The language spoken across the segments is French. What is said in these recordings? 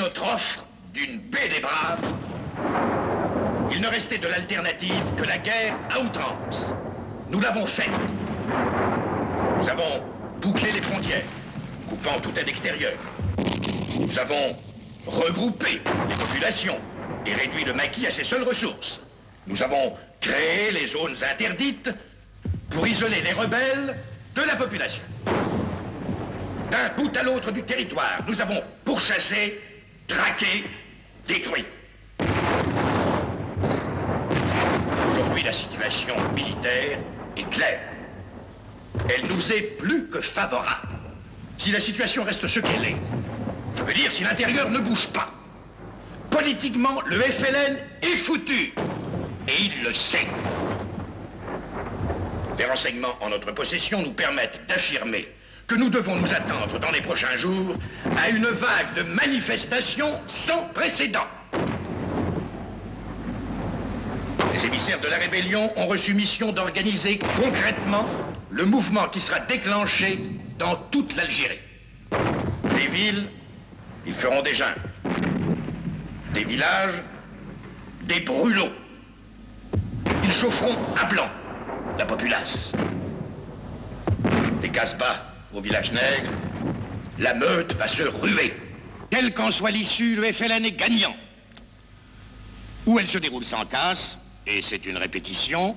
notre offre d'une paix des braves, il ne restait de l'alternative que la guerre à outrance. Nous l'avons faite. Nous avons bouclé les frontières, coupant toute aide extérieure. Nous avons regroupé les populations et réduit le maquis à ses seules ressources. Nous avons créé les zones interdites pour isoler les rebelles de la population. D'un bout à l'autre du territoire, nous avons pourchassé, traqué, détruit. Aujourd'hui, la situation militaire est claire. Elle nous est plus que favorable. Si la situation reste ce qu'elle est, je veux dire si l'intérieur ne bouge pas, politiquement, le FLN est foutu. Et il le sait. Les renseignements en notre possession nous permettent d'affirmer que nous devons nous attendre dans les prochains jours à une vague de manifestations sans précédent. Les émissaires de la rébellion ont reçu mission d'organiser concrètement le mouvement qui sera déclenché dans toute l'Algérie. Des villes, ils feront des juntes. Des villages, des brûlots. Ils chaufferont à blanc la populace. Des Casbahs au village nègre, la meute va se ruer. Quelle qu'en soit l'issue, le FLN est gagnant. Ou elle se déroule sans casse, et c'est une répétition,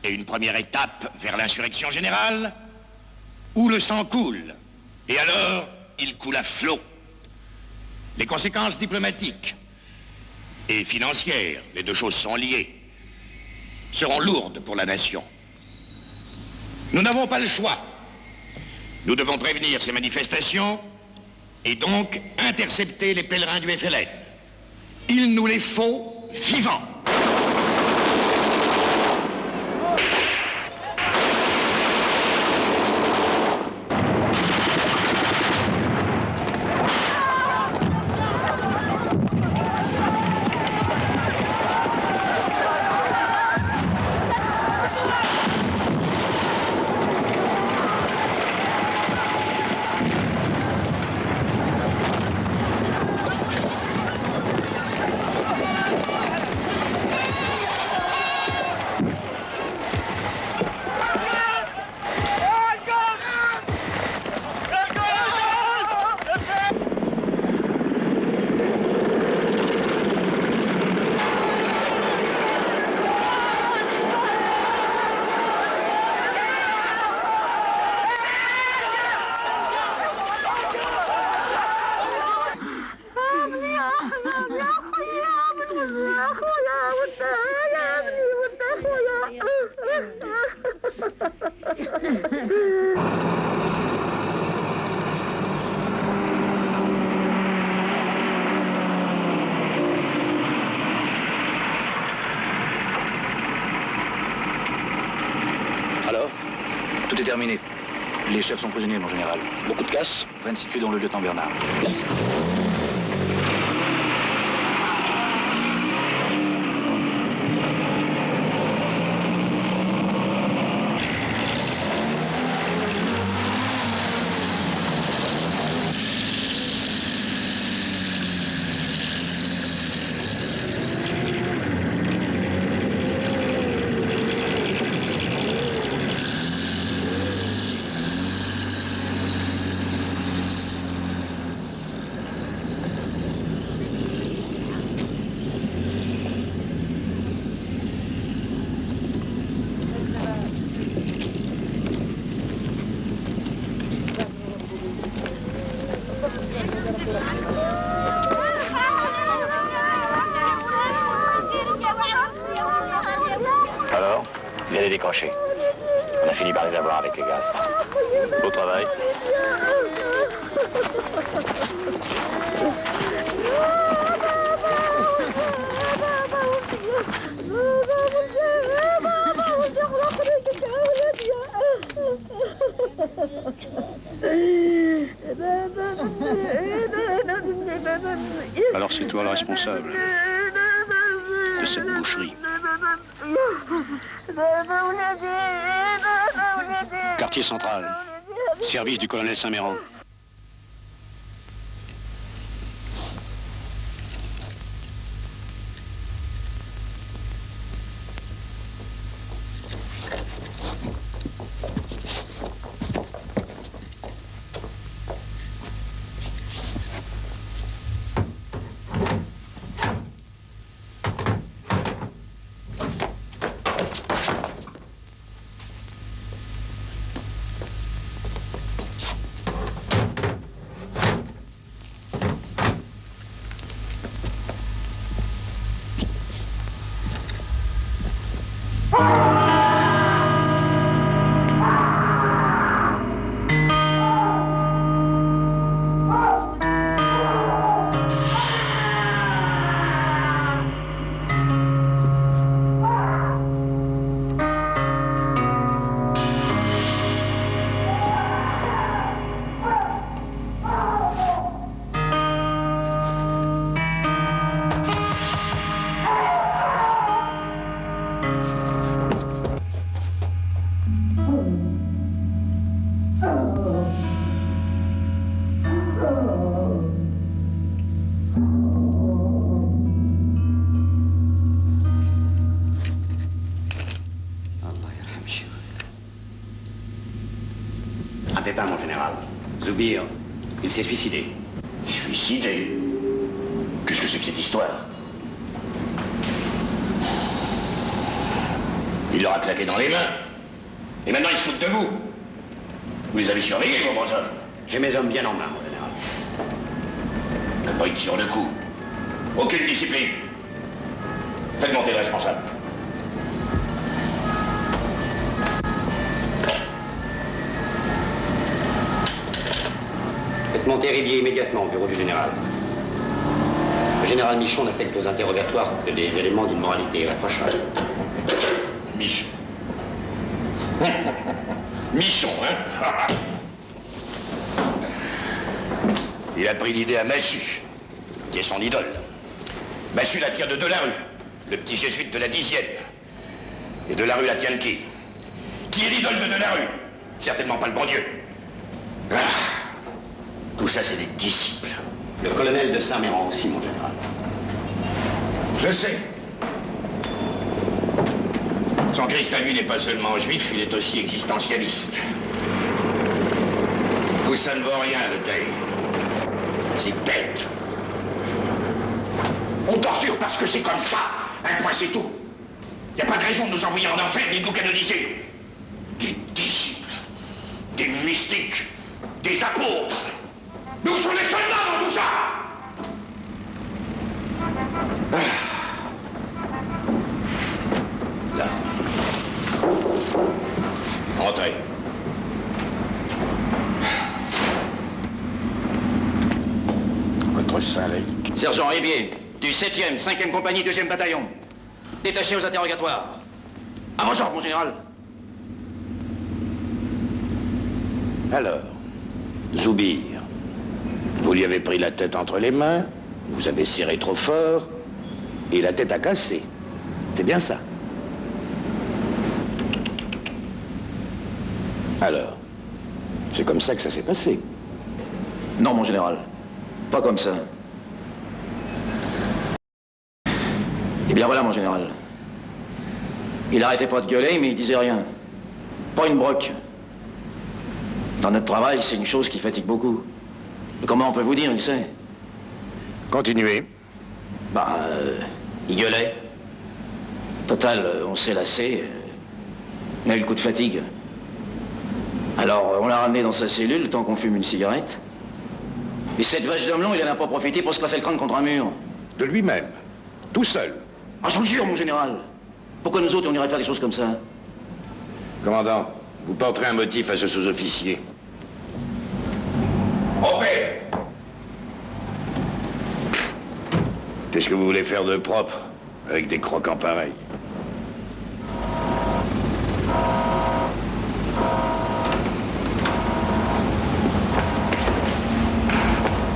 et une première étape vers l'insurrection générale, ou le sang coule, et alors il coule à flot. Les conséquences diplomatiques et financières, les deux choses sont liées, seront lourdes pour la nation. Nous n'avons pas le choix. Nous devons prévenir ces manifestations et donc intercepter les pèlerins du FLN. Il nous les faut vivants. Alors, tout est terminé. Les chefs sont prisonniers, mon général. Beaucoup de casse, 26 tués dont le lieutenant Bernard. Yes. Alors, viens les décrocher. On a fini par les avoir avec les gaz. Beau travail. Alors c'est toi le responsable de cette boucherie. Quartier central, service du colonel Saint-Méran. Zoubir, il s'est suicidé. Suicidé? Qu'est-ce que c'est que cette histoire? Il leur a claqué dans les mains. Et maintenant, ils se foutent de vous. Vous les avez surveillés, vos bons hommes. J'ai mes hommes bien en main, mon général. Ne pas être sur le coup. Aucune discipline. Faites monter le responsable. Faites monter Rivier immédiatement au bureau du général. Le général Michon n'affecte aux interrogatoires que des éléments d'une moralité irréprochable. Michon. Michon, hein? Il a pris l'idée à Massu, qui est son idole. Massu la tire de Delarue, le petit jésuite de la 10e. Et Delarue la tient de qui? Qui est l'idole de Delarue? Certainement pas le bon Dieu. Ah, tout ça, c'est des disciples. Le colonel de Saint-Méran aussi, mon général. Je sais. Son Christ à lui n'est pas seulement juif, il est aussi existentialiste. Tout ça ne vaut rien, le tel. C'est bête. On torture parce que c'est comme ça. Un point, c'est tout. Il n'y a pas de raison de nous envoyer en enfer ni de nous canoniser. Des disciples, des mystiques, des apôtres. Nous sommes les soldats dans tout ça. Ah. Là. Entrez. Votre salaire. Sergent Ribier, du 7e, 5e compagnie, 2e bataillon. Détaché aux interrogatoires. À vos ordres, mon général. Alors, Zoubir, vous lui avez pris la tête entre les mains, vous avez serré trop fort, et la tête a cassé. C'est bien ça. Alors, c'est comme ça que ça s'est passé. Non, mon général. Pas comme ça. Eh bien voilà, mon général. Il arrêtait pas de gueuler, mais il disait rien. Pas une broque. Dans notre travail, c'est une chose qui fatigue beaucoup. Mais comment on peut vous dire, il sait? Continuez. Bah, il gueulait. Total, on s'est lassé. On a eu le coup de fatigue. Alors, on l'a ramené dans sa cellule, le temps qu'on fume une cigarette. Et cette vache d'homme long, il en a pas profité pour se casser le crâne contre un mur. De lui-même, tout seul. Ah, je vous le jure, mon général. Pourquoi nous autres, on irait faire des choses comme ça? Commandant, vous porterez un motif à ce sous-officier. En paix! Qu'est-ce que vous voulez faire de propre avec des croquants pareils?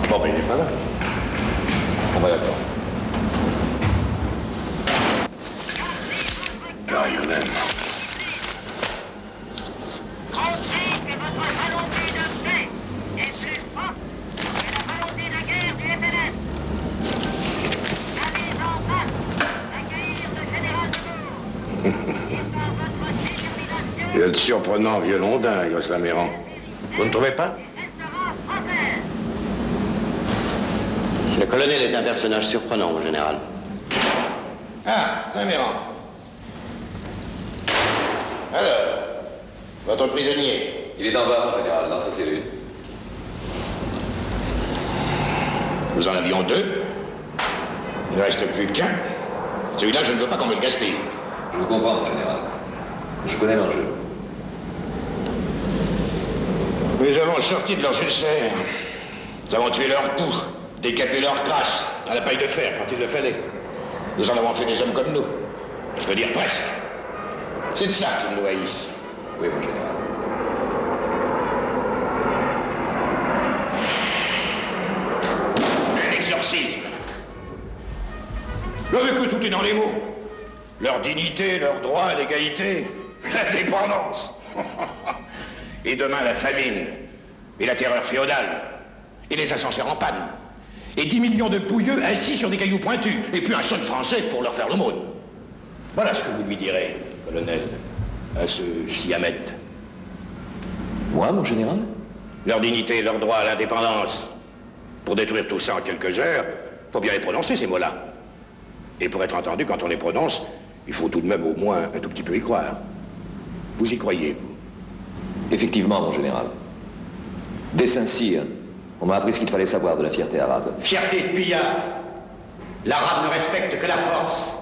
Bon, ben, il n'est pas là. On va l'attendre. Car il y en a. Pensez que votre volonté de paix est plus forte que la volonté de guerre du FNS. Allez en face, accueillir le général de Gaulle. Par votre détermination, Il est surprenant, violon dingue, Saint-Méran. Vous ne trouvez pas? restera française. Le colonel est un personnage surprenant, mon général. Ah, Saint-Méran. Alors, votre prisonnier? Il est en bas, mon général, dans sa cellule. Nous en avions deux. Il ne reste plus qu'un. Celui-là, je ne veux pas qu'on me le gaspille. Je vous comprends, mon général. Je connais l'enjeu. Nous les avons sortis de leurs ulcères. Nous avons tué leur pouls, décapé leur grâce, à la paille de fer quand il le fallait. Nous en avons fait des hommes comme nous. Je veux dire presque. C'est de ça qu'ils nous haïssent. Oui, mon général. Un exorcisme. Avec que tout est dans les mots. Leur dignité, leur droit, l'égalité, l'indépendance. Et demain, la famine, et la terreur féodale, et les ascenseurs en panne, et 10 millions de pouilleux assis sur des cailloux pointus, et puis un seul Français pour leur faire l'aumône. Voilà ce que vous lui direz, colonel, à ce Siamet. Moi, mon général? leur dignité, leur droit à l'indépendance. Pour détruire tout ça en quelques heures, faut bien les prononcer, ces mots-là. Et pour être entendu, quand on les prononce, il faut tout de même au moins un tout petit peu y croire. Vous y croyez, vous? Effectivement, mon général. Dès Saint-Cyr, on m'a appris ce qu'il fallait savoir de la fierté arabe. Fierté de pillard. L'arabe ne respecte que la force.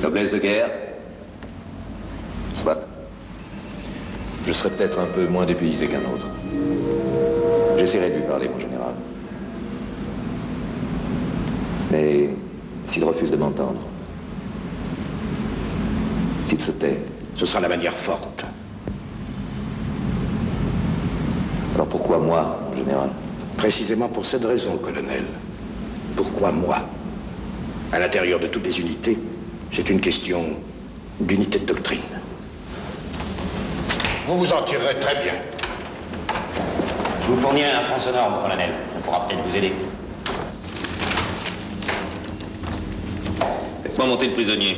Noblesse de guerre. Soit. Je serai peut-être un peu moins dépaysé qu'un autre. J'essaierai de lui parler, mon général. Mais s'il refuse de m'entendre, s'il se tait, Ce sera la manière forte. alors pourquoi moi, mon général? Précisément pour cette raison, colonel. Pourquoi moi? À l'intérieur de toutes les unités, c'est une question d'unité de doctrine. Vous vous en tirerez très bien. Je vous fournirai un fond sonore, mon colonel. Ça pourra peut-être vous aider. Faites-moi monter le prisonnier.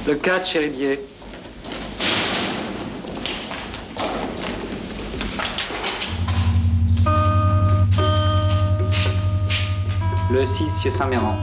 Le 4, Chéribier. Le 6, chez Saint-Méran.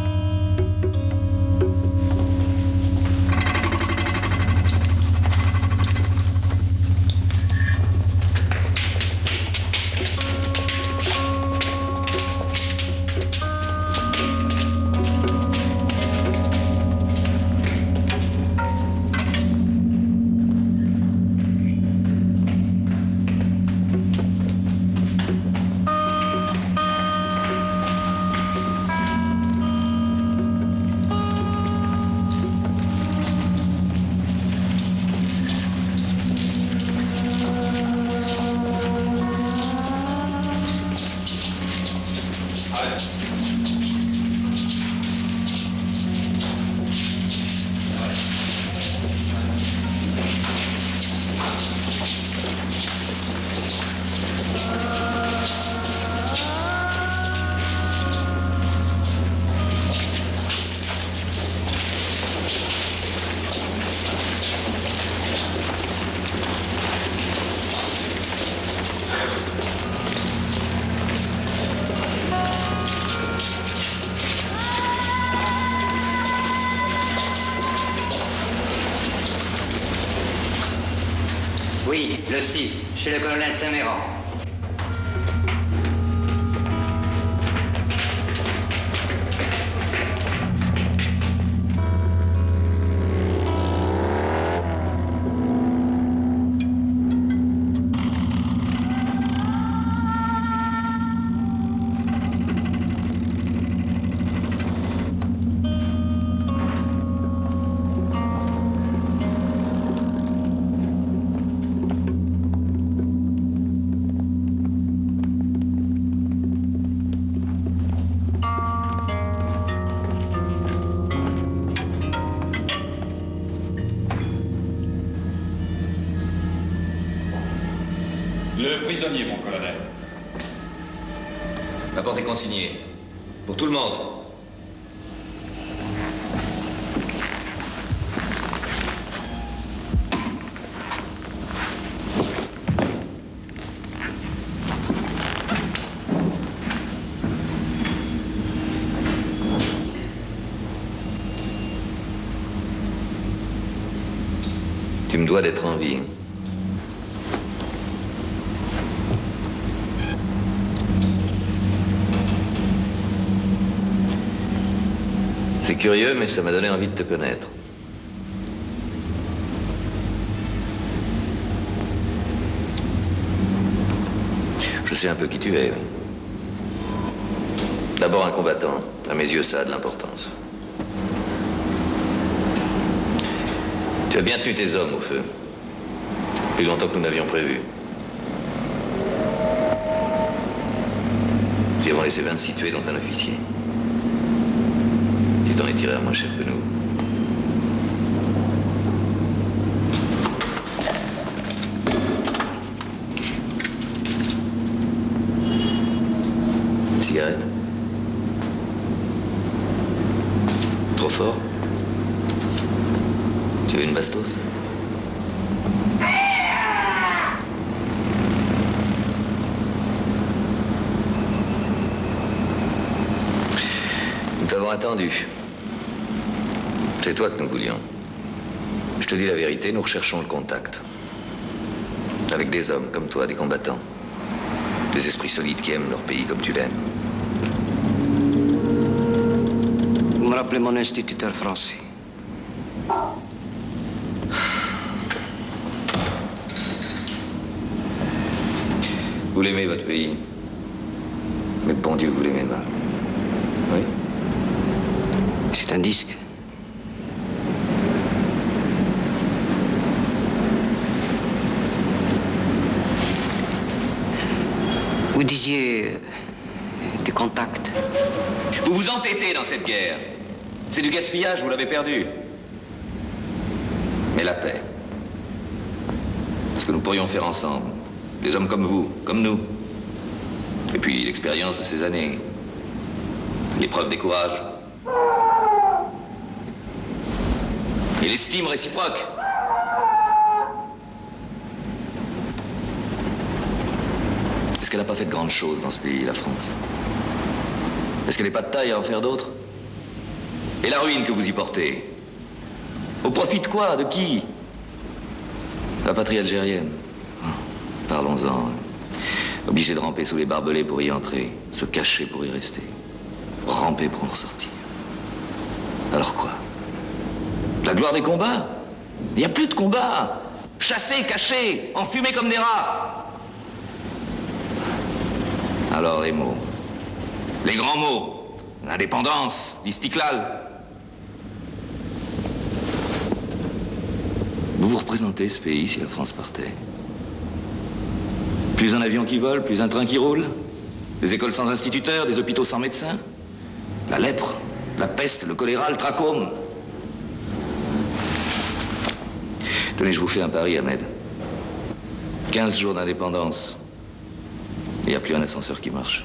Oui, le 6, chez le colonel Saint-Méran. Le prisonnier, mon colonel. Ma porte est consignée. Pour tout le monde. Tu me dois d'être en vie. C'est curieux, mais ça m'a donné envie de te connaître. Je sais un peu qui tu es, oui. D'abord un combattant. À mes yeux, ça a de l'importance. Tu as bien tenu tes hommes au feu. Plus longtemps que nous n'avions prévu. Ils avons laissé 26 tués, dont un officier. Tu t'en es tiré à moins cher que nous. Cigarette? Trop fort? Tu veux une bastos? Nous t'avons attendu. C'est toi que nous voulions. Je te dis la vérité, nous recherchons le contact. Avec des hommes comme toi, des combattants. Des esprits solides qui aiment leur pays comme tu l'aimes. Vous me rappelez mon instituteur français. Vous l'aimez, votre pays. Mais bon Dieu, vous l'aimez mal. Oui? C'est un disque. Vous disiez des contacts. Vous vous entêtez dans cette guerre. C'est du gaspillage, vous l'avez perdu. Mais la paix. Ce que nous pourrions faire ensemble. Des hommes comme vous, comme nous. Et puis l'expérience de ces années. L'épreuve des courages. Et l'estime réciproque. Est-ce qu'elle n'a pas fait de grandes choses dans ce pays, la France? Est-ce qu'elle n'est pas de taille à en faire d'autres? Et la ruine que vous y portez? Au profit de quoi? De qui? La patrie algérienne. Parlons-en. Obligé de ramper sous les barbelés pour y entrer, se cacher pour y rester, ramper pour en ressortir. Alors quoi? La gloire des combats? Il n'y a plus de combats. Chassés, cachés, enfumés comme des rats. Alors les mots. Les grands mots. L'indépendance, l'Istiklal. Vous vous représentez ce pays si la France partait? Plus un avion qui vole, plus un train qui roule. Des écoles sans instituteurs, des hôpitaux sans médecins. La lèpre, la peste, le choléra, le trachome. Tenez, je vous fais un pari, Ahmed. 15 jours d'indépendance. Il n'y a plus un ascenseur qui marche.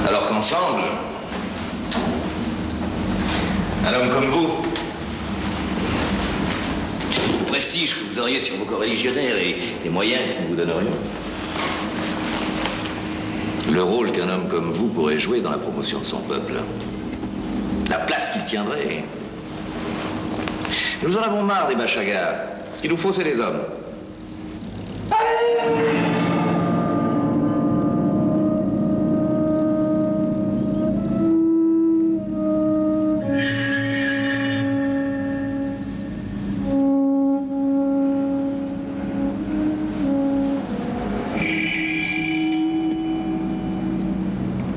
Alors qu'ensemble, un homme comme vous, le prestige que vous auriez sur vos coreligionnaires et les moyens que nous vous donnerions, le rôle qu'un homme comme vous pourrait jouer dans la promotion de son peuple, la place qu'il tiendrait. Nous en avons marre des bachagas. Ce qu'il nous faut, c'est des hommes.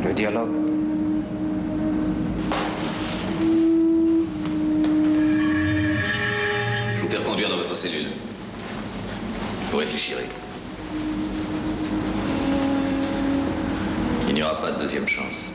Le dialogue. Je vous fais reconduire dans votre cellule. Vous réfléchirez. Il n'y aura pas de deuxième chance.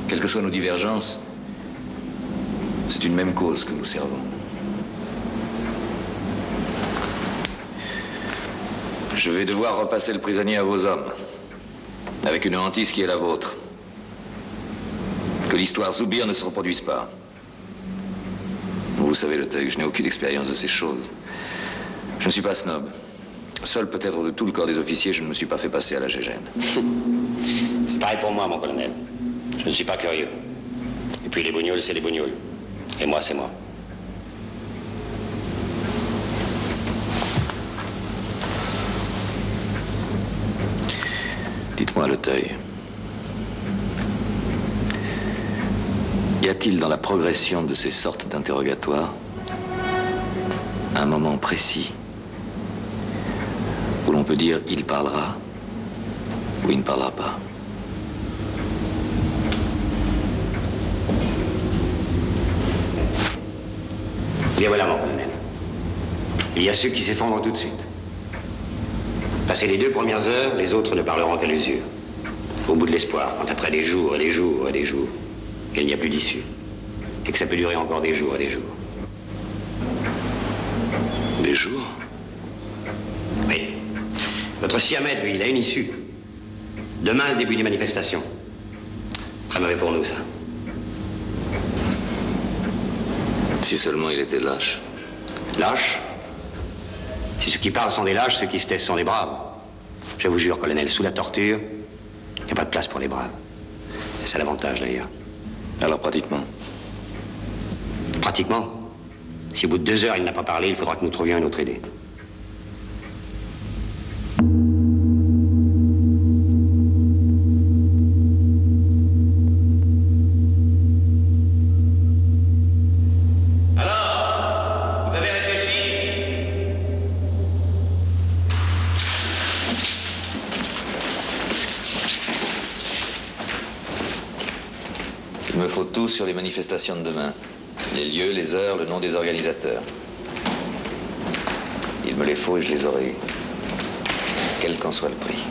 Quelles que soient nos divergences, c'est une même cause que nous servons. Je vais devoir repasser le prisonnier à vos hommes, avec une hantise qui est la vôtre. Que l'histoire Zoubir ne se reproduise pas. Vous savez, Le Teug, je n'ai aucune expérience de ces choses. Je ne suis pas snob. Seul peut-être de tout le corps des officiers, je ne me suis pas fait passer à la gégène. C'est pareil pour moi, mon colonel. Je ne suis pas curieux. Et puis les bougnoules, c'est les bougnoules. Et moi, c'est moi. Dites-moi, Leteuil, y a-t-il dans la progression de ces sortes d'interrogatoires un moment précis où l'on peut dire il parlera ou il ne parlera pas? Bien voilà, mon colonel. Il y a ceux qui s'effondrent tout de suite. Passé les 2 premières heures, les autres ne parleront qu'à l'usure. Au bout de l'espoir, quand après des jours et des jours et des jours, il n'y a plus d'issue. Et que ça peut durer encore des jours et des jours. Des jours? Oui. Votre Siamède, lui, il a une issue. Demain, le début des manifestations. Très mauvais pour nous, ça. Si seulement il était lâche. Lâche? Si ceux qui parlent sont des lâches, ceux qui se taisent sont des braves. Je vous jure, colonel, sous la torture, il n'y a pas de place pour les braves. C'est ça l'avantage, d'ailleurs. Alors pratiquement? Pratiquement. Si au bout de 2 heures, il n'a pas parlé, il faudra que nous trouvions une autre idée. Il me faut tout sur les manifestations de demain. Les lieux, les heures, le nom des organisateurs. Il me les faut et je les aurai. Quel qu'en soit le prix.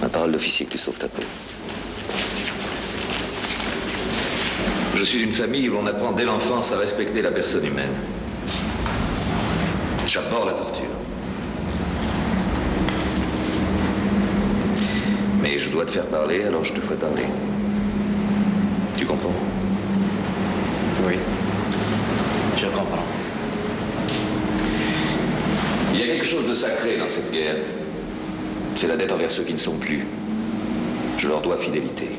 Ma parole d'officier que tu sauves ta peau. Je suis d'une famille où l'on apprend dès l'enfance à respecter la personne humaine. J'abhorre la torture. Mais je dois te faire parler, alors je te ferai parler. Tu comprends? Oui, je comprends. Il y a quelque chose de sacré dans cette guerre. C'est la dette envers ceux qui ne sont plus. Je leur dois fidélité.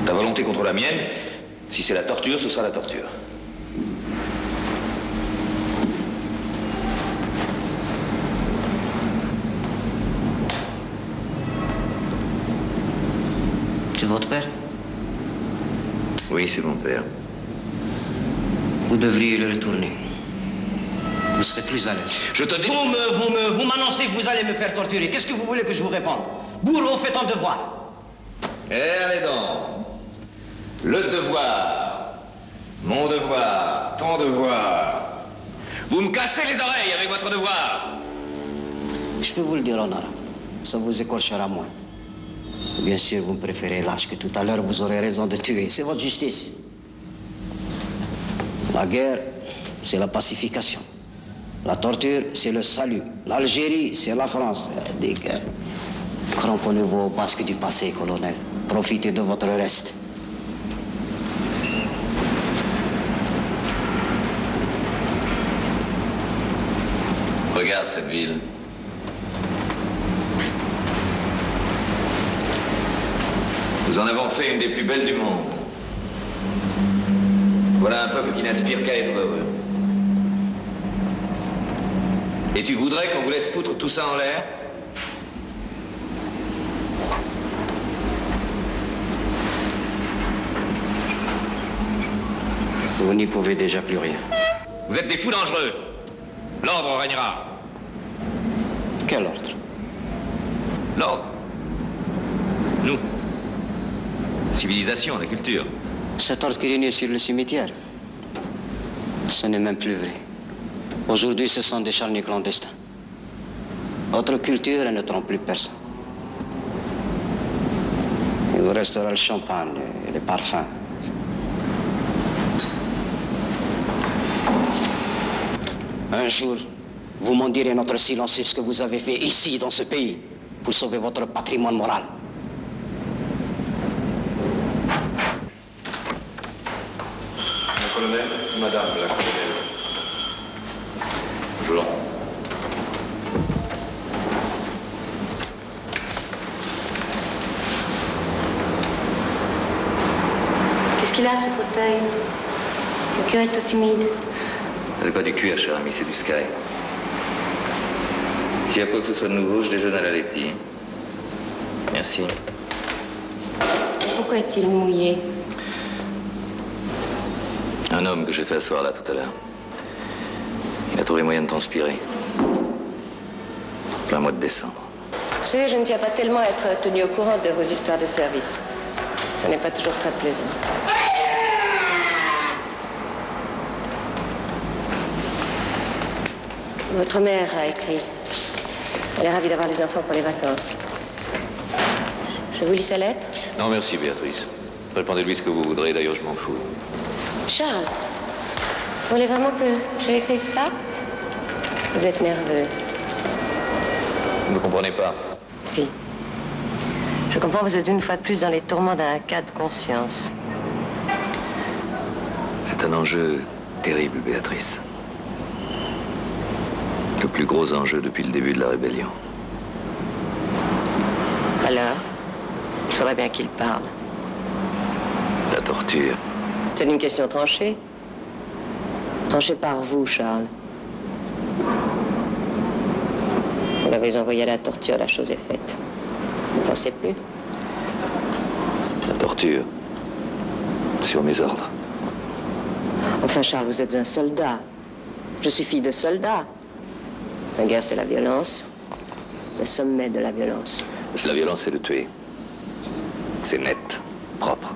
Ta volonté contre la mienne, si c'est la torture, ce sera la torture. C'est votre père? Oui, c'est mon père. Vous devriez le retourner. Vous serez plus à l'aise. Je te dis... Vous m'annoncez que vous allez me faire torturer. Qu'est-ce que vous voulez que je vous réponde? Bourreau, faites ton devoir. Eh, allez donc. Le devoir. Mon devoir. Ton devoir. Vous me cassez les oreilles avec votre devoir. Je peux vous le dire en arabe. Ça vous écorchera moins. Bien sûr, vous me préférez lâche que tout à l'heure, vous aurez raison de tuer. C'est votre justice. La guerre, c'est la pacification. La torture, c'est le salut. L'Algérie, c'est la France. Des guerres. Cramponnez-vous au basque du passé, colonel. Profitez de votre reste. Regarde cette ville. Nous en avons fait une des plus belles du monde. Voilà un peuple qui n'aspire qu'à être heureux. Et tu voudrais qu'on vous laisse foutre tout ça en l'air? Vous n'y pouvez déjà plus rien. Vous êtes des fous dangereux. L'ordre régnera. Quel ordre? L'ordre. Nous. Civilisation, la culture. Cet ordre qui régnait sur le cimetière, ce n'est même plus vrai. Aujourd'hui, ce sont des charniers clandestins. Votre culture, elle ne trompe plus personne. Il vous restera le champagne et les parfums. Un jour, vous m'en direz notre silence sur ce que vous avez fait ici, dans ce pays, pour sauver votre patrimoine moral. Mon colonel, madame la colonelle. Bonjour. Qu'est-ce qu'il a, ce fauteuil? Le cœur est tout humide. Ce n'est pas du cuir, cher ami, c'est du Sky. S'il y a quoi que ce soit de nouveau, je déjeune à la laiterie. Merci. Pourquoi est-il mouillé? Un homme que j'ai fait asseoir là tout à l'heure. Il a trouvé moyen de transpirer. Plein mois de décembre. Vous savez, je ne tiens pas tellement à être tenu au courant de vos histoires de service. Ce n'est pas toujours très plaisant. Votre mère a écrit. Elle est ravie d'avoir les enfants pour les vacances. Je vous lis sa lettre? Non, merci, Béatrice. Répondez-lui ce que vous voudrez, d'ailleurs, je m'en fous. Charles, vous voulez vraiment que j'ai écrit ça? Vous êtes nerveux. Vous ne comprenez pas? Si. Je comprends, vous êtes une fois de plus dans les tourments d'un cas de conscience. C'est un enjeu terrible, Béatrice. Le plus gros enjeu depuis le début de la rébellion. Alors, il faudrait bien qu'il parle. La torture. C'est une question tranchée. Tranchée par vous, Charles. Vous l'avez envoyé à la torture, la chose est faite. Vous ne pensez plus? La torture. Sur mes ordres. Enfin, Charles, vous êtes un soldat. Je suis fille de soldat. La guerre, c'est la violence. Le sommet de la violence. C'est la violence, c'est le tuer. C'est net, propre.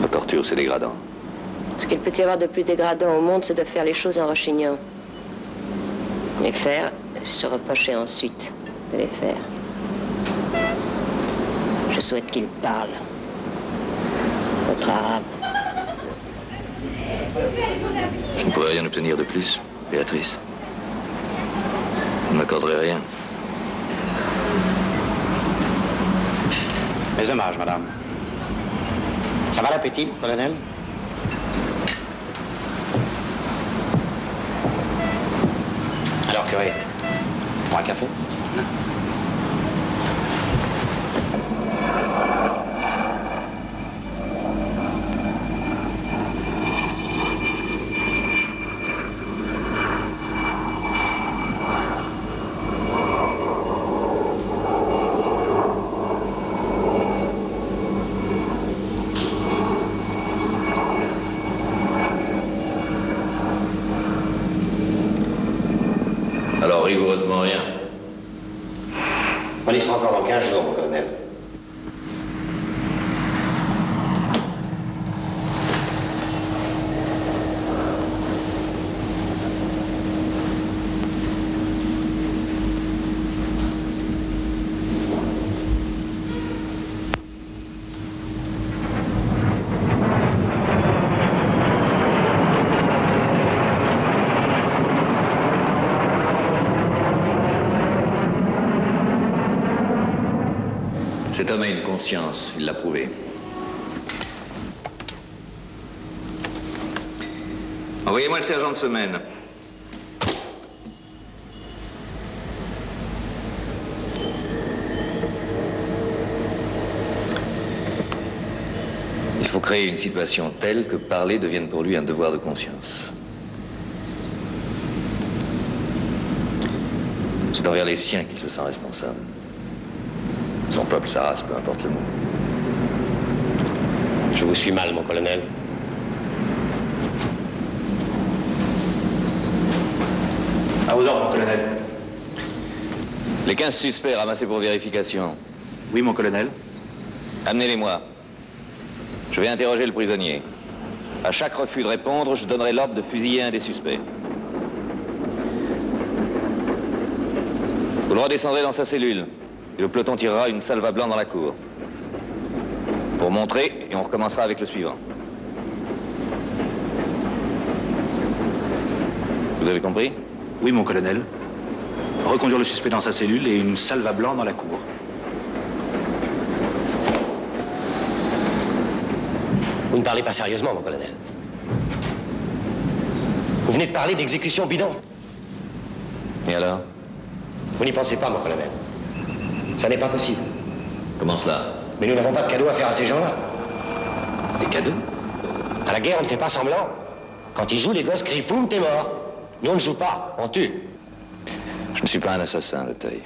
La torture, c'est dégradant. Ce qu'il peut y avoir de plus dégradant au monde, c'est de faire les choses en rechignant. Les faire, se reprocher ensuite de les faire. Je souhaite qu'il parle. Votre arabe. Je ne pourrais rien obtenir de plus, Béatrice. Vous ne m'accorderez rien. Mes hommages, madame. Ça va l'appétit, colonel? Alors, curé, pour un café? Alors, rigoureusement rien. On y sera encore dans 15 jours, mon colonel. Cet homme a une conscience, il l'a prouvé. Envoyez-moi le sergent de semaine. Il faut créer une situation telle que parler devienne pour lui un devoir de conscience. C'est envers les siens qu'il se sent responsable. Son peuple, sa race, peu importe le mot. Je vous suis mal, mon colonel. À vos ordres, mon colonel. Les 15 suspects ramassés pour vérification. Oui, mon colonel. Amenez-les-moi. Je vais interroger le prisonnier. À chaque refus de répondre, je donnerai l'ordre de fusiller un des suspects. Vous le redescendrez dans sa cellule. Et le peloton tirera une salve à blanc dans la cour. Pour montrer, et on recommencera avec le suivant. Vous avez compris? Oui, mon colonel. Reconduire le suspect dans sa cellule et une salve à blanc dans la cour. Vous ne parlez pas sérieusement, mon colonel. Vous venez de parler d'exécution bidon. Et alors? Vous n'y pensez pas, mon colonel. Ça n'est pas possible. Comment cela? Mais nous n'avons pas de cadeau à faire à ces gens-là. Des cadeaux? À la guerre, on ne fait pas semblant. Quand ils jouent, les gosses crient « Poum, t'es mort !» Nous, on ne joue pas, on tue. Je ne suis pas un assassin, Le Taille.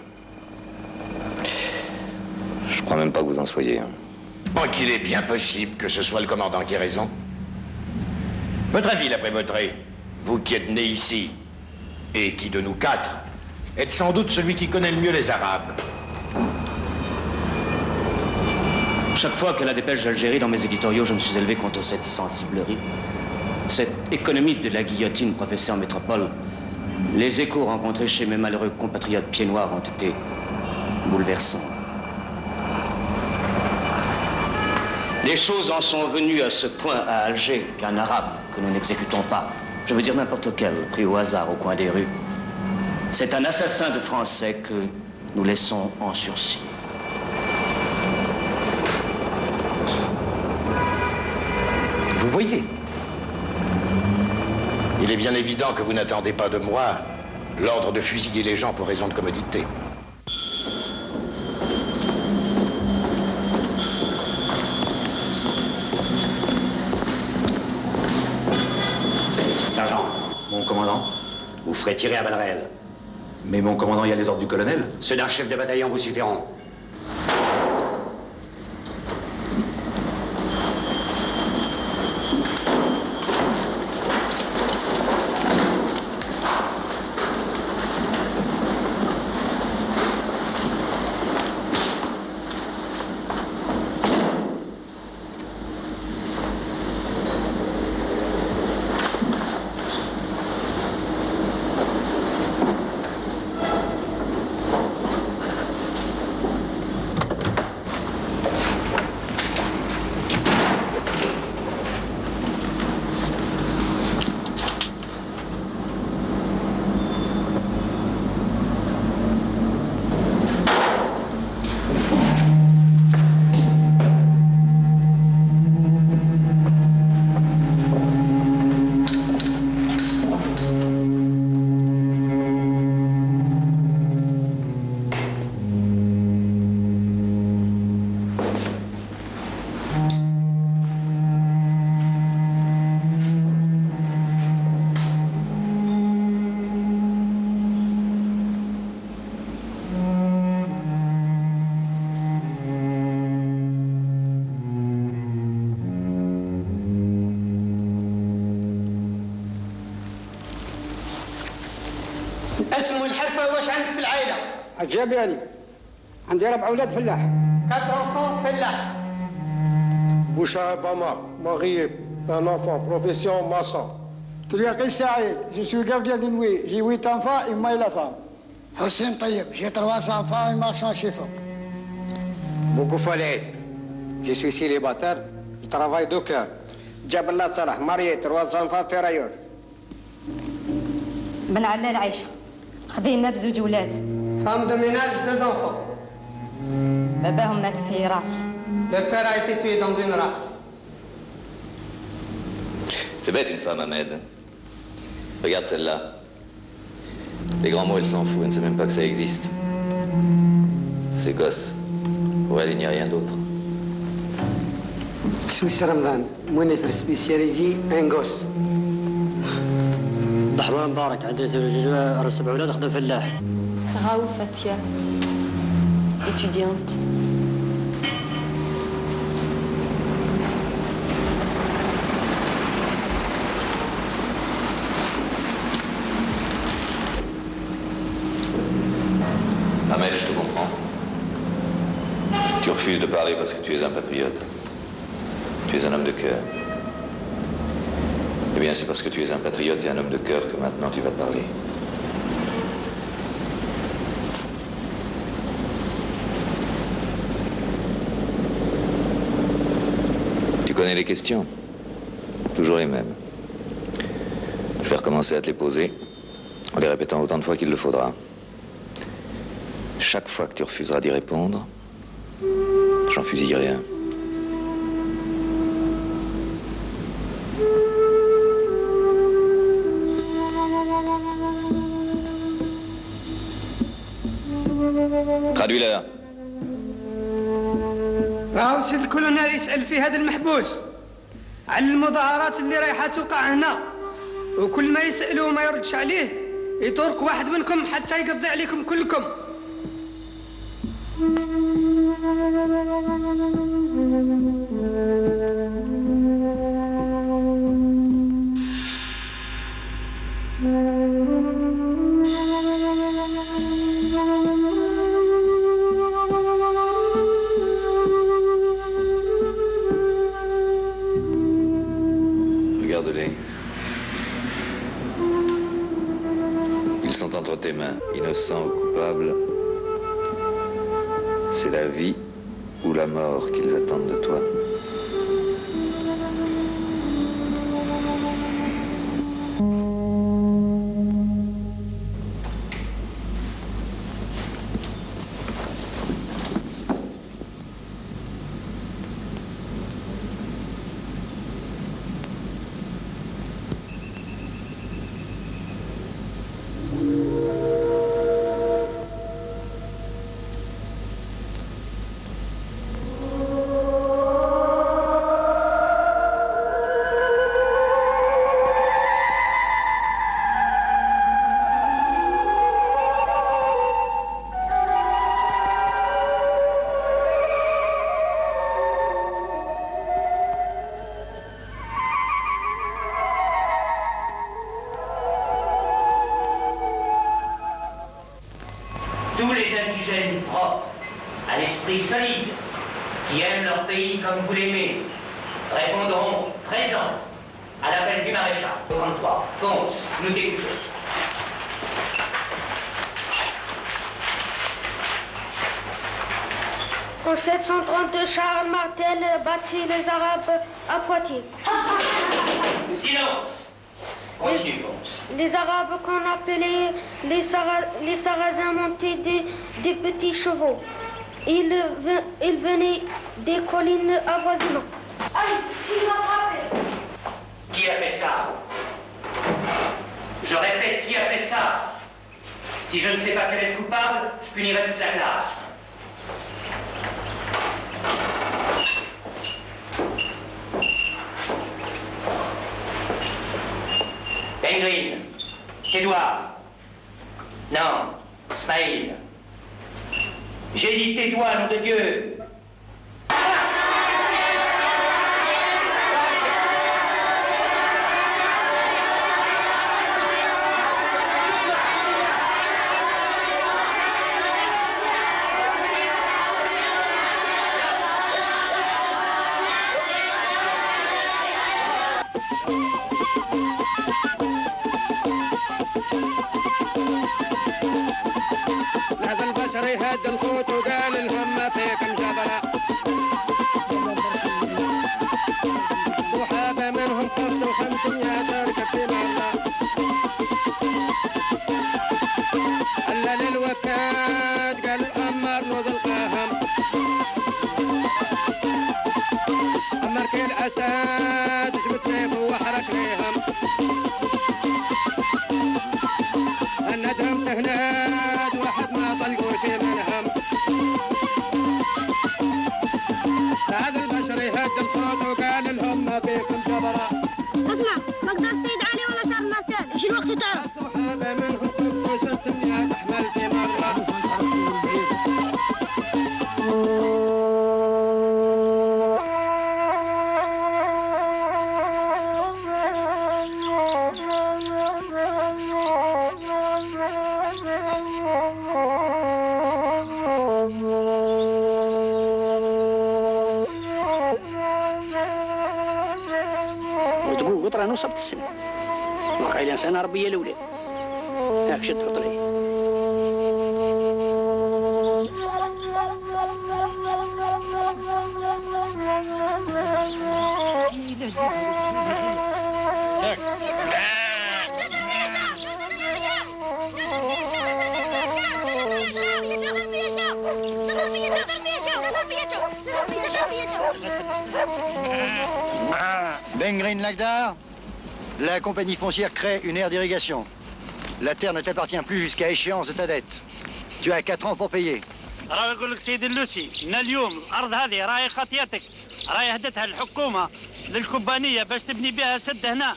Je crois même pas que vous en soyez. Qu'il est bien possible que ce soit le commandant qui ait raison. Votre avis, la Prévôtrée, vous qui êtes né ici, et qui de nous quatre, êtes sans doute celui qui connaît le mieux les Arabes. Chaque fois que la dépêche d'Algérie dans mes éditoriaux, je me suis élevé contre cette sensiblerie. Cette économie de la guillotine professée en métropole. Les échos rencontrés chez mes malheureux compatriotes pieds noirs ont été bouleversants. Les choses en sont venues à ce point à Alger qu'un arabe que nous n'exécutons pas, je veux dire n'importe lequel, pris au hasard au coin des rues, c'est un assassin de Français que nous laissons en sursis. Vous voyez, il est bien évident que vous n'attendez pas de moi l'ordre de fusiller les gens pour raison de commodité. Sergent. Mon commandant? Vous ferez tirer à balles réelles. Mais mon commandant, il y a les ordres du colonel. Ceux d'un chef de bataillon vous suffiront. اسم والحرفة واش عندك في العائلة؟ عجاب يعني عندي 4 أولاد فلاح. 4 enfants فلاح. Bouchard Bamar, marié, un enfant, profession maçon. Turiaqi Saïd, je suis gardien de nuit, j'ai 8 enfants et moi et la femme. Hossein Taïeb, j'ai 3 enfants et marchand chez Fok. Beaucoup Faled, je suis célibataire, je travaille de cœur. Jaballah Salah, marié, 3 enfants ferrailleurs. Ben Allal Aïcha, خديمة بزوج ولاد. Femme de ménage, 2 enfants. باباهم مات في رافل. Le père a été tué dans une rafle. C'est bête une femme, Ahmed. Regarde celle-là. Les grands mots, elle s'en fout, elle ne sait même pas que ça existe. Ces gosses, pour elle, il n'y a rien d'autre. Suisse Ramadan, منيف spécialisé un gosse. مرحبا مبارك عندي 7 أولاد خدام فلاح. Raouf Fatia, étudiante. Ahmed, je te comprends. Tu refuses de parler parce que tu es un patriote. Tu es un homme de cœur. Eh bien, c'est parce que tu es un patriote et un homme de cœur que maintenant tu vas parler. Tu connais les questions? Toujours les mêmes. Je vais recommencer à te les poser, en les répétant autant de fois qu'il le faudra. Chaque fois que tu refuseras d'y répondre, j'en fusillerai un. Traduis-leur. راهو سيد الكولونيل يسأل في هذا المحبوس. على المظاهرات اللي رايحه توقع هنا، وكل ما يسالوه ما يردش عليه يطرق واحد منكم حتى يقضي عليكم كلكم. Regarde-les. Ils sont entre tes mains, innocents ou coupables. C'est la vie ou la mort qu'ils attendent de toi. Tous les indigènes propres, à l'esprit solide, qui aiment leur pays comme vous l'aimez, répondront présent à l'appel du maréchal. 33, Ponce, nous t'écoutons. En 732, Charles Martel battit les Arabes à Poitiers. Silence. Continue, Ponce. Les Arabes qu'on appelait les Sarrasins montaient des petits chevaux. Ils venaient des collines avoisinantes. Aïe, tu m'as frappé. Qui a fait ça? Je répète, qui a fait ça? Si je ne sais pas quel est le coupable, je punirai toute la classe. Penguin, tes doigts. Non, Smaïl. J'ai dit tes doigts, nom de Dieu. هذا البشر يهد الخوت وقال الهم ما فيكم جبلة صحابة منهم قتلوا 500 ركب في مرة ألا للوكاد قال الأمر نوذ القاهم أمر كل أساد جبت سيفه وحرك ليهم الندهم تهناد واحد ما طلقوا شي منهم هذا البشر يهد الخوت وقال لهم ما فيكم جبرة. اسمع، مقدار السيد علي ولا شارل مارتل؟ ايش الوقت تعرف؟ الصحابة منهم قتلوا 600 أحمل في مرة. وتقول قطرة أنا وصلت السنة واقع الإنسان ربي الأولاد هاك شد قطري Ben Green Lagdar, la compagnie foncière crée une aire d'irrigation. La terre ne t'appartient plus jusqu'à échéance de ta dette. Tu as 4 ans pour payer. راه يقول لك سيدي اللوسي من اليوم الارض هذه راهي خطيتك راهي هدتها الحكومه للكومبانية باش تبني بها سد هنا.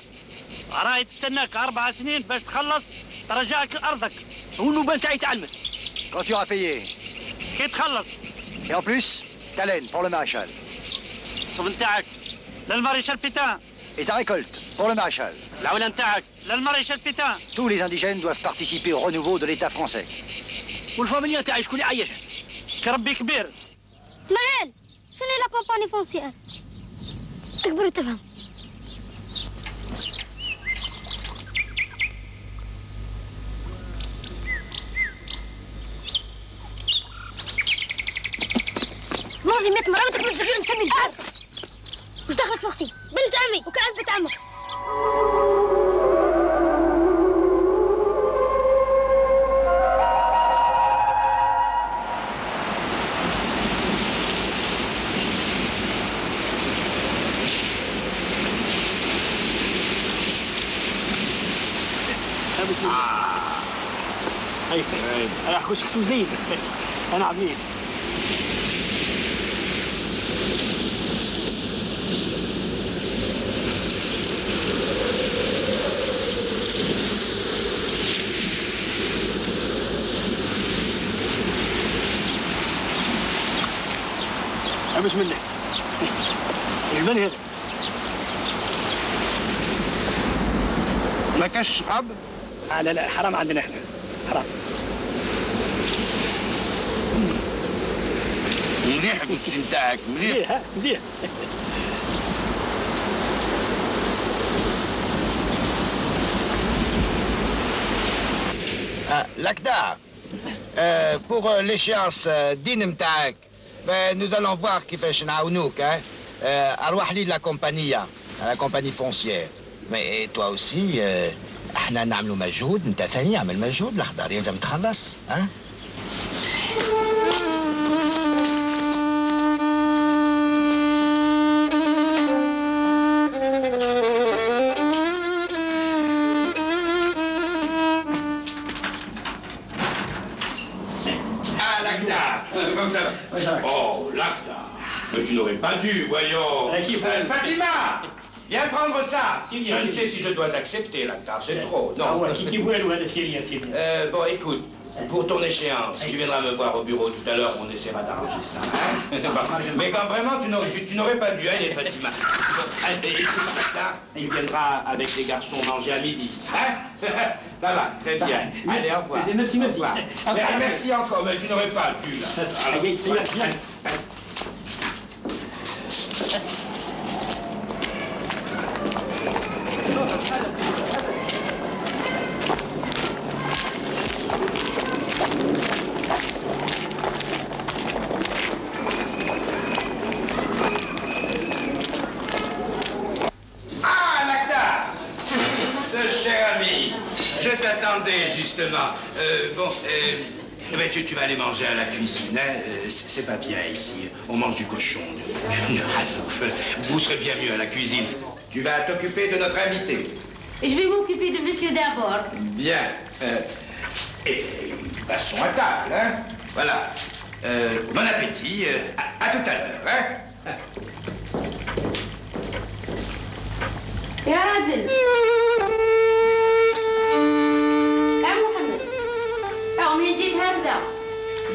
راهي تستناك 4 سنين باش تخلص ترجعك لأرضك. والنوبة نتاعي تعلمت. Quand tu auras payé. كي تخلص. Et en plus, ta laine pour le maréchal. الصب نتاعك للماريشال بيتان. Et ta récolte pour le maréchal. العولة نتاعك للماريشال بيتان. Tous les indigènes doivent participer au renouveau de l'État français. والفاميليا نتاعي شكون اللي عايشها؟ كربي كبير. اسماعيل شنو هي لا كومباني فونسيير؟ تكبر وتفهم. ماضي 100 مرة وتكمل سجون نسمي نفسك. وش دخلك في اختي؟ بنت عمي وكانت بنت عمك. بسم الله. هاي كشك زين. انا عميل. بسم الله. الجبل هذا. ما كاش شراب؟ لا لا حرام عندنا احنا. حرام. مليح الكرسي نتاعك مليح. مليح. Lakdar, pour l'échéance دين نتاعك nous allons voir كيفاش نعاونوك. أرواح لي لا كومبانية la compagnie foncière. Mais toi aussi احنا نعملوا مجهود، انت ثاني اعمل مجهود. الأخضر لازم تخلص. Comme ça. Oh, Lakdar. Mais tu n'aurais pas dû, voyons. Fatima, viens prendre ça. Je ne sais si je dois accepter, Lakdar, c'est trop. Non. Bon, écoute, pour ton échéance, tu viendras me voir au bureau tout à l'heure, on essaiera d'arranger ça. Mais quand vraiment, tu n'aurais pas dû aller, Fatima. Écoute, Lakdar, tu viendras avec les garçons manger à midi. Ça va, très bien. Allez, au revoir. Merci, merci. Merci encore, mais tu n'aurais pas pu, là. Je t'attendais, justement. Tu vas aller manger à la cuisine, hein? C'est pas bien ici. On mange du cochon, vous serez bien mieux à la cuisine. Tu vas t'occuper de notre invité. Je vais m'occuper de monsieur d'abord. Bien. Et passons à table, hein? Voilà. Bon appétit. À tout à l'heure, hein? يا راجل يا محمد منين جيت هكذا؟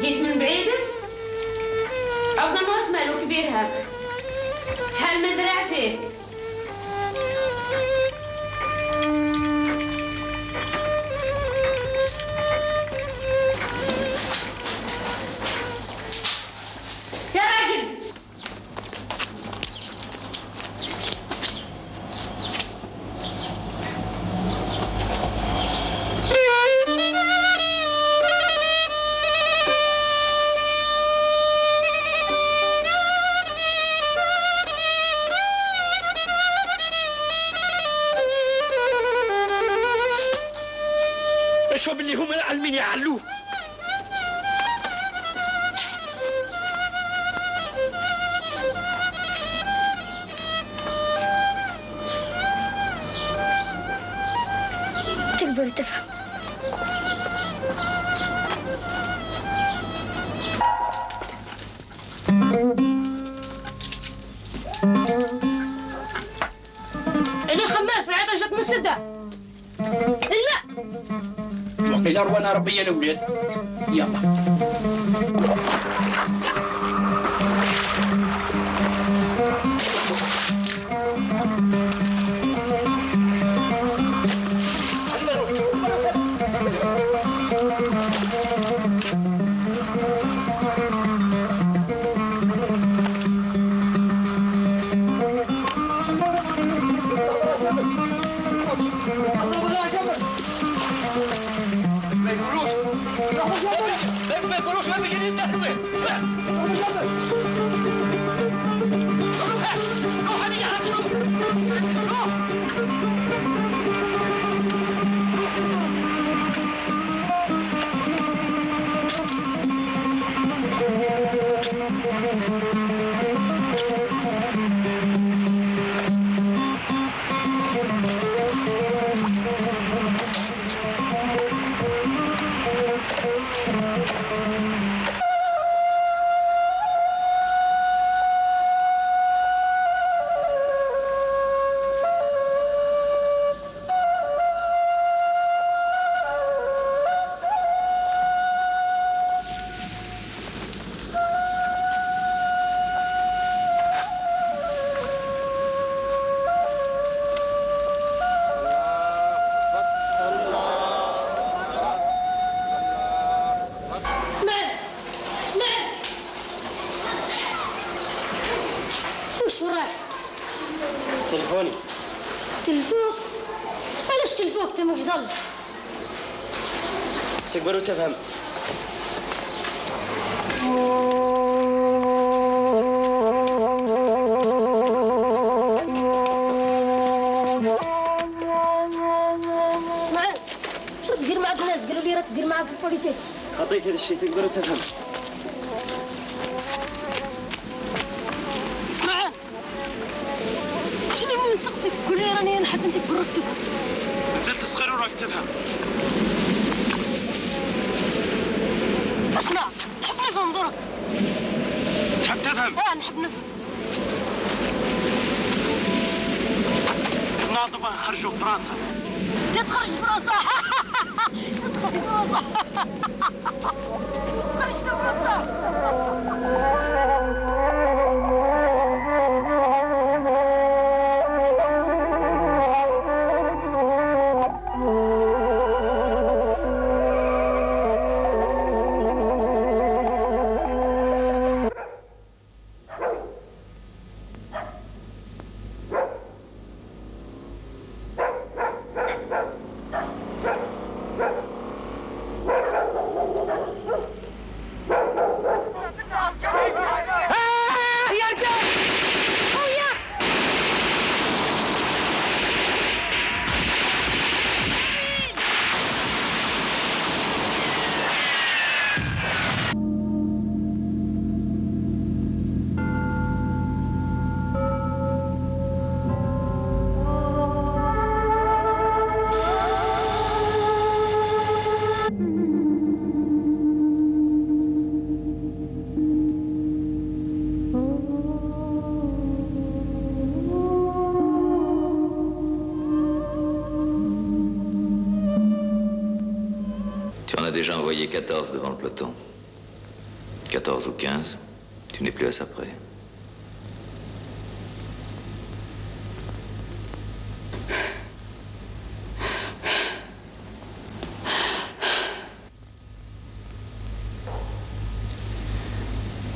جيت من بعيد؟ عوضنا موت ماله كبير هذا شحال ما درع فيه يا راجل شوف اللي هم العلمين يعلوه تكبر وتفهم. اللي خماس العيطة جات من السدة. لا وقيل روانا ربي الأولاد. يلا. تلفوني. تلفوك؟ علاش تلفوك تمك ضل؟ تكبر وتفهم. اسمعني، شو تدير مع الناس؟ قالوا لي راك تدير معاه في البوليتيك. خطيك هذا الشيء تكبر وتفهم. شنو نسقسك كل يوم راني نحب انت برتك. زلت صغير وراك تفهم. اسمع، نحب نفهم برك. تحب تفهم؟ نحب نفهم. ناضوا نخرجوا فرنسا. تخرج فرنسا. تخرج فرنسا. خرجت فرنسا. Tu en as déjà envoyé 14 devant le peloton. 14 ou 15, tu n'es plus à ça près.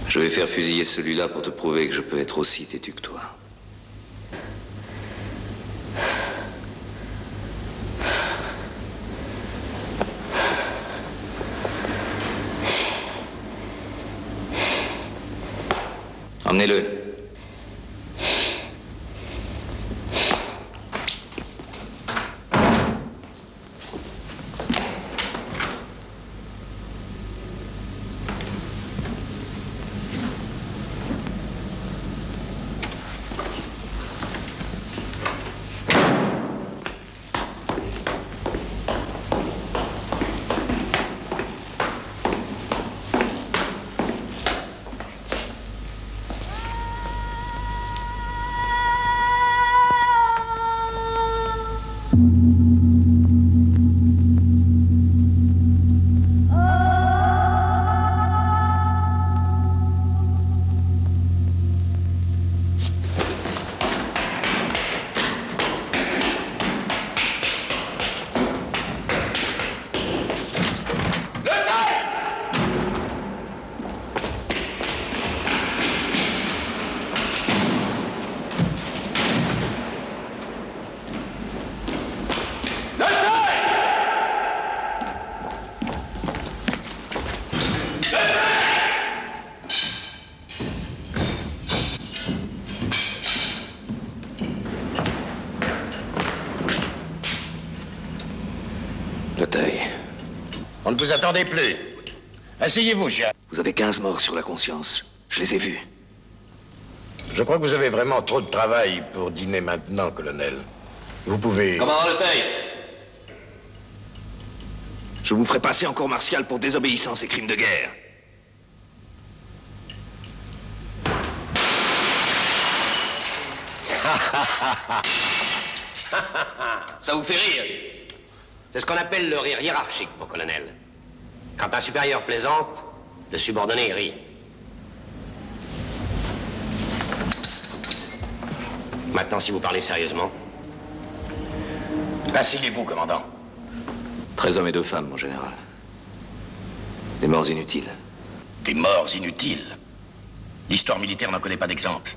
Je vais faire fusiller celui-là pour te prouver que je peux être aussi têtu que toi. Emmenez-le. ne vous attendez plus. Asseyez-vous, cher. Vous avez 15 morts sur la conscience. Je les ai vus. Je crois que vous avez vraiment trop de travail pour dîner maintenant, colonel. Vous pouvez... Commandant Le Teil. Je vous ferai passer en cour martiale pour désobéissance et crimes de guerre. Ça vous fait rire? C'est ce qu'on appelle le rire hiérarchique, mon colonel. Quand un supérieur plaisante, le subordonné rit. Maintenant, si vous parlez sérieusement. Asseyez-vous, commandant. 13 hommes et 2 femmes, mon général. Des morts inutiles. Des morts inutiles? L'histoire militaire n'en connaît pas d'exemple.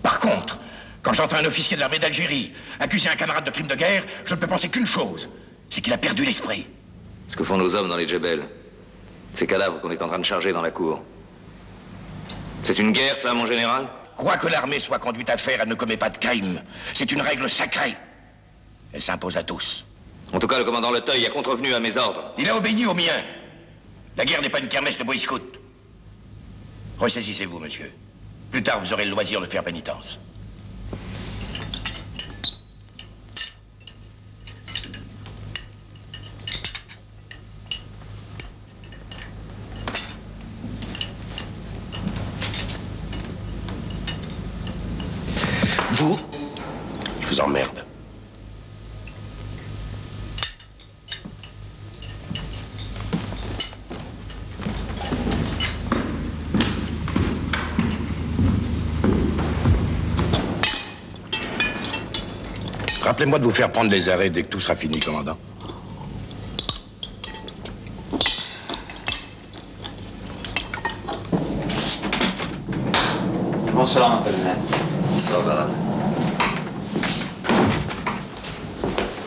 Par contre, quand j'entends un officier de l'armée d'Algérie accuser un camarade de crime de guerre, je ne peux penser qu'une chose, c'est qu'il a perdu l'esprit. Ce que font nos hommes dans les djebels, ces cadavres qu'on est en train de charger dans la cour. C'est une guerre, ça, mon général? Quoi que l'armée soit conduite à faire, elle ne commet pas de crime. C'est une règle sacrée. Elle s'impose à tous. En tout cas, le commandant Le Teil a contrevenu à mes ordres. Il a obéi aux miens. La guerre n'est pas une kermesse de boy scout. Ressaisissez-vous, monsieur. Plus tard, vous aurez le loisir de faire pénitence. Vous? Je vous emmerde. Rappelez-moi de vous faire prendre les arrêts dès que tout sera fini, commandant. Bonsoir, mon colonel. Bonsoir, Baral.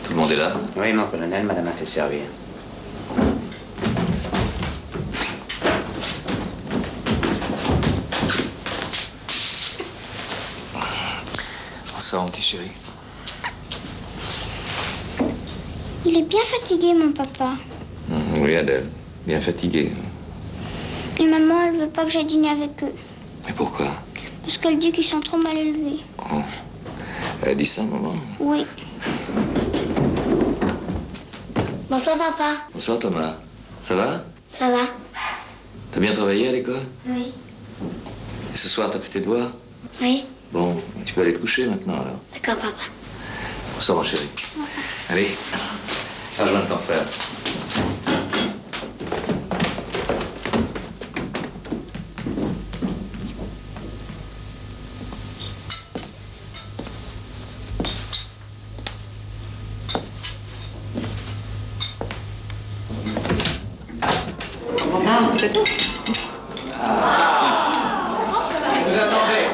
Tout le monde est là? Oui, mon colonel, madame a fait servir. Bonsoir, mon petit chéri. Il est bien fatigué, mon papa. Oui, Adèle. Bien fatigué. Et maman, elle veut pas que j'aille dîner avec eux. Et pourquoi? Parce qu'elle dit qu'ils sont trop mal élevés. Oh. Elle a dit ça, maman? Oui. Bonsoir, papa. Bonsoir, Thomas. Ça va? Ça va? T'as bien travaillé à l'école? Oui. Et ce soir, t'as fait tes devoirs? Oui. Bon, tu peux aller te coucher maintenant, alors. D'accord, papa. Bonsoir, mon chéri. Allez, rejoins ton frère. Ah, c'est tout. Vous attendez.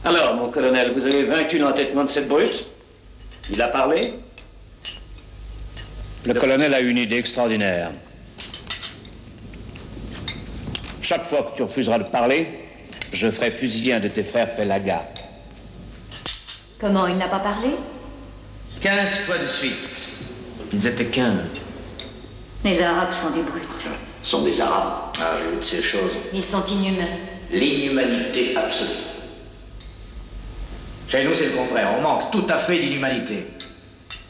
Alors, mon colonel, vous avez vaincu l'entêtement de cette brute? Il a parlé? Le colonel a une idée extraordinaire. Chaque fois que tu refuseras de parler, je ferai fusiller un de tes frères Felaga. Comment, il n'a pas parlé? 15 fois de suite. Ils étaient 15. Les Arabes sont des brutes. Sont des Arabes. Ah, j'ai vu de ces choses. Ils sont inhumains. L'inhumanité absolue. Chez nous, c'est le contraire. On manque tout à fait d'inhumanité.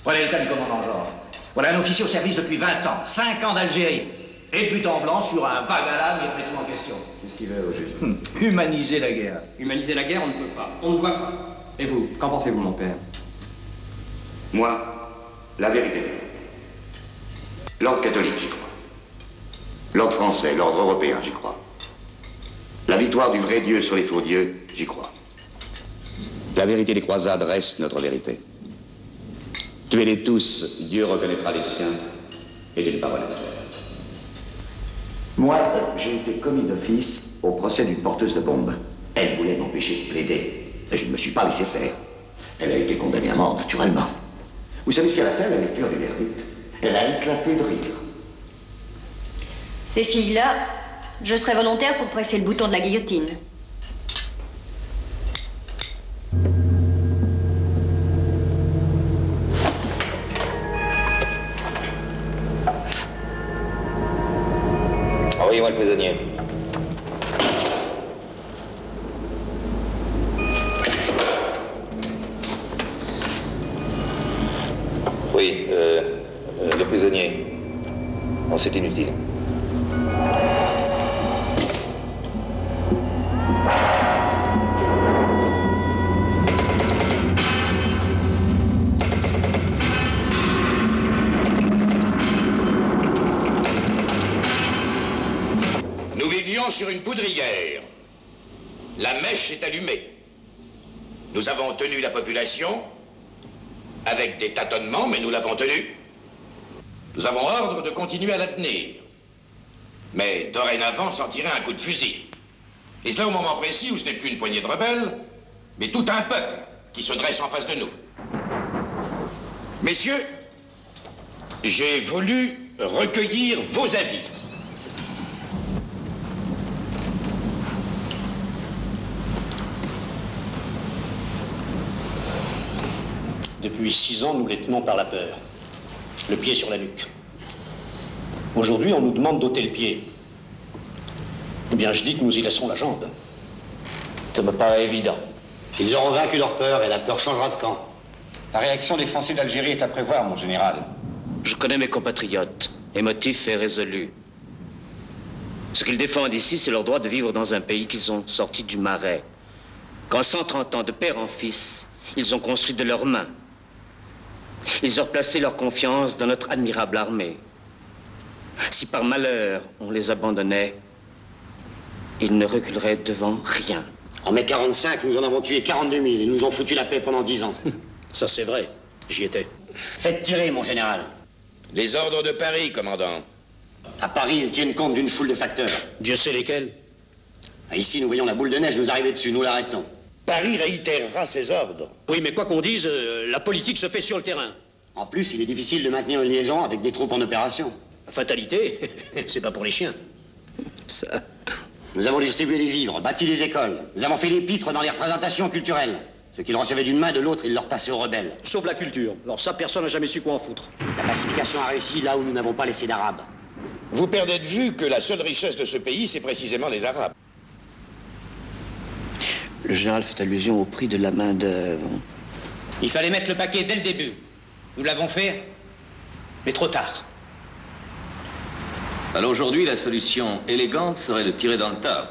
Prenez le cas du commandant Georges. Voilà un officier au service depuis 20 ans, 5 ans d'Algérie. Et de but en blanc sur un vague à l'âme, il remet tout en question. Qu'est-ce qu'il veut, au juste? Humaniser la guerre. Humaniser la guerre, on ne peut pas. On ne voit pas. Et vous, qu'en pensez-vous, mon père? Moi, la vérité. L'ordre catholique, j'y crois. L'ordre français, l'ordre européen, j'y crois. La victoire du vrai Dieu sur les faux dieux, j'y crois. La vérité des croisades reste notre vérité. Tuez-les tous, Dieu reconnaîtra les siens, et d'une parole claire. Moi, j'ai été commis d'office au procès d'une porteuse de bombes. Elle voulait m'empêcher de plaider, et je ne me suis pas laissé faire. Elle a été condamnée à mort, naturellement. Vous savez ce qu'elle a fait à la lecture du verdict? Elle a éclaté de rire. Ces filles-là, je serais volontaire pour presser le bouton de la guillotine. Envoyez-moi le prisonnier. Oui, le prisonnier. Bon, c'est inutile. Nous vivions sur une poudrière. La mèche est allumée. Nous avons tenu la population avec des tâtonnements, mais nous l'avons tenue. Nous avons ordre de continuer à la tenir. Mais dorénavant, sans tirer un coup de fusil. Et cela au moment précis où ce n'est plus une poignée de rebelles, mais tout un peuple qui se dresse en face de nous. Messieurs, j'ai voulu recueillir vos avis. Depuis 6 ans, nous les tenons par la peur. Le pied sur la nuque. Aujourd'hui, on nous demande d'ôter le pied. Eh bien, je dis que nous y laisserons la jambe. Ça me paraît évident. Ils auront vaincu leur peur et la peur changera de camp. La réaction des Français d'Algérie est à prévoir, mon général. Je connais mes compatriotes, émotifs et résolus. Ce qu'ils défendent ici, c'est leur droit de vivre dans un pays qu'ils ont sorti du marais. Qu'en 130 ans, de père en fils, ils ont construit de leurs mains. Ils ont placé leur confiance dans notre admirable armée. Si par malheur on les abandonnait, ils ne reculeraient devant rien. En mai 45, nous en avons tué 42 000 et nous ont foutu la paix pendant 10 ans. Ça, c'est vrai. J'y étais. Faites tirer, mon général. Les ordres de Paris, commandant. À Paris, ils tiennent compte d'une foule de facteurs. Dieu sait lesquels. Ici, nous voyons la boule de neige nous arriver dessus, nous l'arrêtons. Paris réitérera ses ordres. Oui, mais quoi qu'on dise, la politique se fait sur le terrain. En plus, il est difficile de maintenir une liaison avec des troupes en opération. La fatalité, c'est pas pour les chiens. Ça. Nous avons distribué les vivres, bâti les écoles. Nous avons fait les pitres dans les représentations culturelles. Ce qu'ils recevaient d'une main, de l'autre, ils leur passaient aux rebelles. Sauf la culture. Alors ça, personne n'a jamais su quoi en foutre. La pacification a réussi là où nous n'avons pas laissé d'Arabes. Vous perdez de vue que la seule richesse de ce pays, c'est précisément les Arabes. Le général fait allusion au prix de la main-d'œuvre. Il fallait mettre le paquet dès le début. Nous l'avons fait, mais trop tard. Alors aujourd'hui, la solution élégante serait de tirer dans le tas.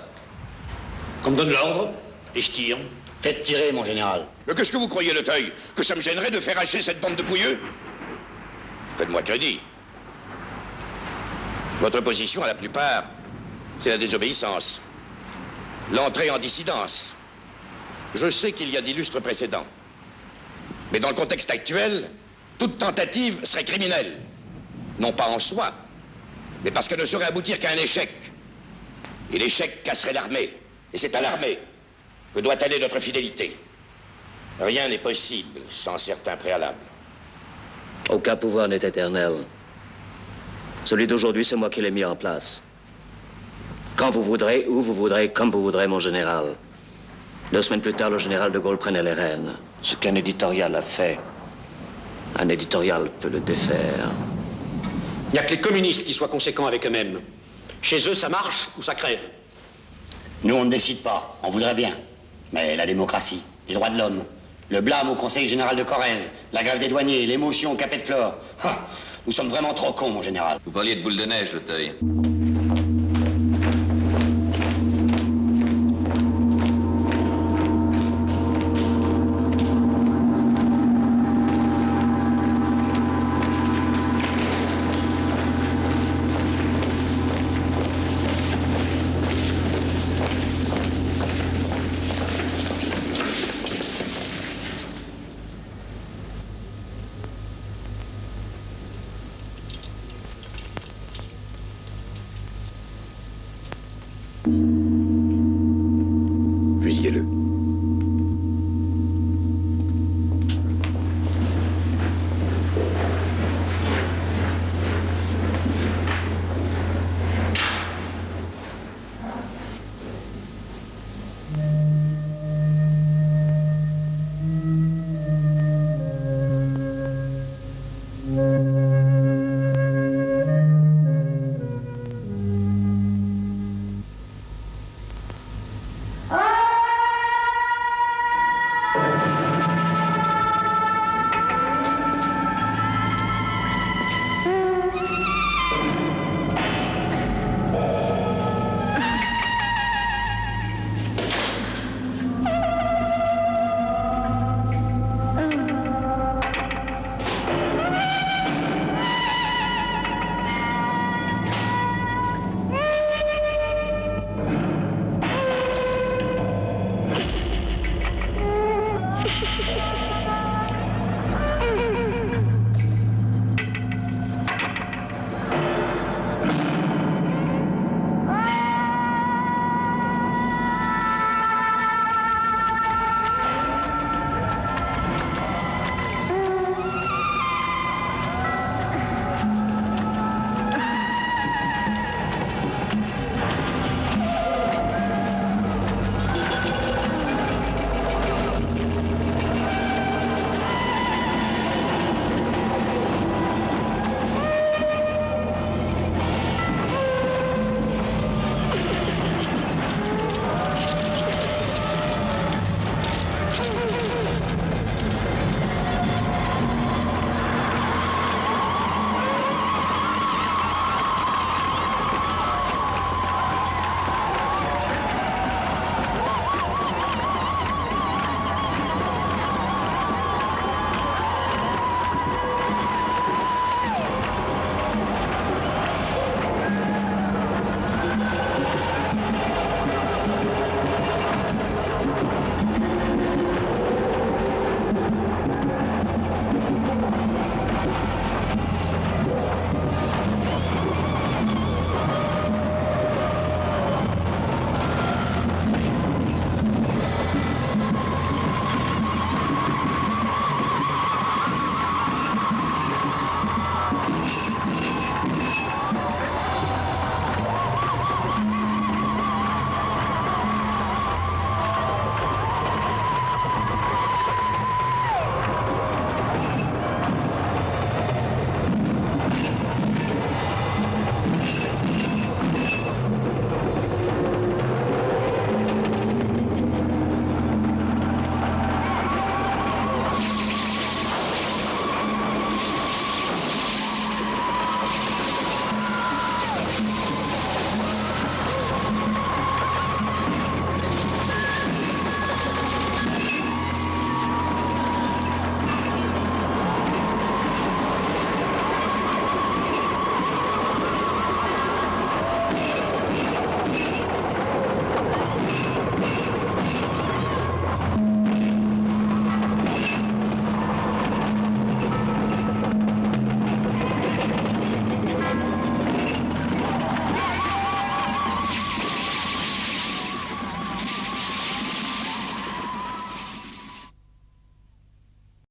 Qu'on me donne l'ordre, et je tire. Faites tirer, mon général. Mais qu'est-ce que vous croyez, Le Teuil? Que ça me gênerait de faire hacher cette bande de pouilleux? Faites-moi crédit. Votre position, à la plupart, c'est la désobéissance. L'entrée en dissidence. Je sais qu'il y a d'illustres précédents. Mais dans le contexte actuel, toute tentative serait criminelle. Non pas en soi, mais parce qu'elle ne saurait aboutir qu'à un échec. Et l'échec casserait l'armée. Et c'est à l'armée que doit aller notre fidélité. Rien n'est possible sans certains préalables. Aucun pouvoir n'est éternel. Celui d'aujourd'hui, c'est moi qui l'ai mis en place. Quand vous voudrez, où vous voudrez, comme vous voudrez, mon général. 2 semaines plus tard, le général de Gaulle prenait les rênes. Ce qu'un éditorial a fait, un éditorial peut le défaire. Il n'y a que les communistes qui soient conséquents avec eux-mêmes. Chez eux, ça marche ou ça crève. Nous, on ne décide pas. On voudrait bien. Mais la démocratie, les droits de l'homme, le blâme au Conseil général de Corrèze, la grève des douaniers, l'émotion au Capet de Flore. Nous sommes vraiment trop cons, mon général. Vous parliez de boule de neige, Le Teuil.